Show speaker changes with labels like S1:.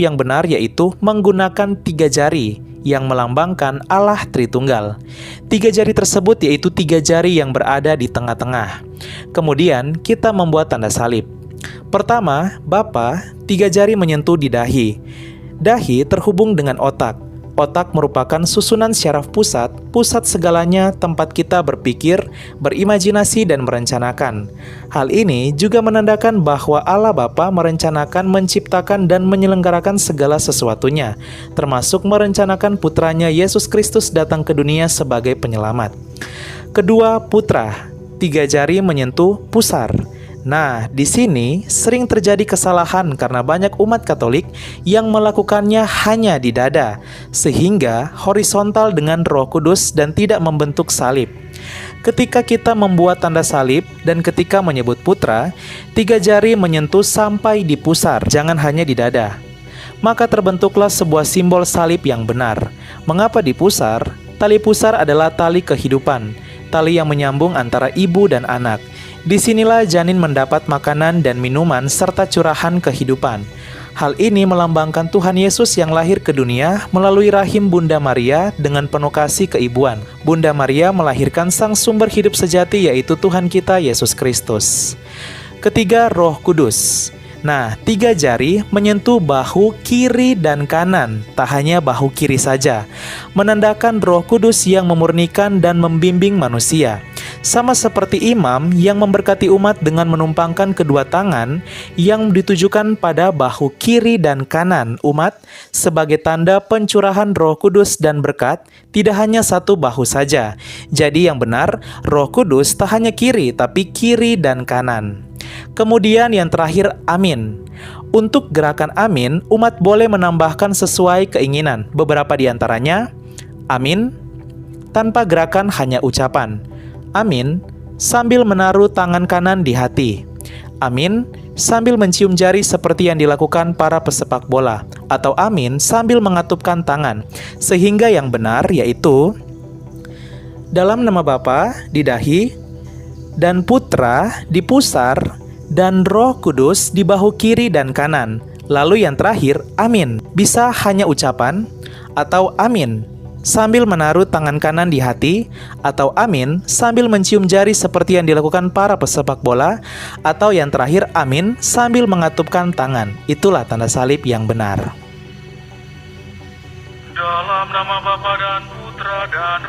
S1: yang benar yaitu menggunakan 3 jari yang melambangkan Allah Tritunggal. 3 jari tersebut yaitu 3 jari yang berada di tengah-tengah. Kemudian kita membuat tanda salib. Pertama, Bapa, 3 jari menyentuh di dahi. Dahi terhubung dengan otak. Otak merupakan susunan syaraf pusat, pusat segalanya tempat kita berpikir, berimajinasi, dan merencanakan. Hal ini juga menandakan bahwa Allah Bapa merencanakan, menciptakan, dan menyelenggarakan segala sesuatunya, termasuk merencanakan putranya Yesus Kristus datang ke dunia sebagai penyelamat. Kedua, Putra, 3 jari menyentuh pusar. Nah, di sini sering terjadi kesalahan karena banyak umat Katolik yang melakukannya hanya di dada, sehingga horizontal dengan Roh Kudus dan tidak membentuk salib. Ketika kita membuat tanda salib dan ketika menyebut putra, 3 jari menyentuh sampai di pusar, jangan hanya di dada. Maka terbentuklah sebuah simbol salib yang benar. Mengapa di pusar? Tali pusar adalah tali kehidupan, tali yang menyambung antara ibu dan anak. Disinilah janin mendapat makanan dan minuman serta curahan kehidupan. Hal ini melambangkan Tuhan Yesus yang lahir ke dunia melalui rahim Bunda Maria dengan penuh kasih keibuan. Bunda Maria melahirkan sang sumber hidup sejati yaitu Tuhan kita Yesus Kristus. Ketiga, Roh Kudus. Nah, 3 jari menyentuh bahu kiri dan kanan, tak hanya bahu kiri saja, menandakan Roh Kudus yang memurnikan dan membimbing manusia. Sama seperti imam yang memberkati umat dengan menumpangkan kedua tangan yang ditujukan pada bahu kiri dan kanan umat sebagai tanda pencurahan Roh Kudus dan berkat, tidak hanya satu bahu saja. Jadi yang benar, Roh Kudus tak hanya kiri, tapi kiri dan kanan. Kemudian yang terakhir, amin. Untuk gerakan amin, umat boleh menambahkan sesuai keinginan. Beberapa di antaranya, amin tanpa gerakan, hanya ucapan. Amin sambil menaruh tangan kanan di hati. Amin sambil mencium jari seperti yang dilakukan para pesepak bola. Atau amin sambil mengatupkan tangan. Sehingga yang benar yaitu dalam nama Bapa di dahi, dan Putra di pusar, dan Roh Kudus di bahu kiri dan kanan. Lalu yang terakhir, amin. Bisa hanya ucapan, atau amin sambil menaruh tangan kanan di hati, atau amin sambil mencium jari seperti yang dilakukan para pesepak bola, atau yang terakhir, amin sambil mengatupkan tangan. Itulah tanda salib yang benar.
S2: Dalam nama Bapa dan Putra dan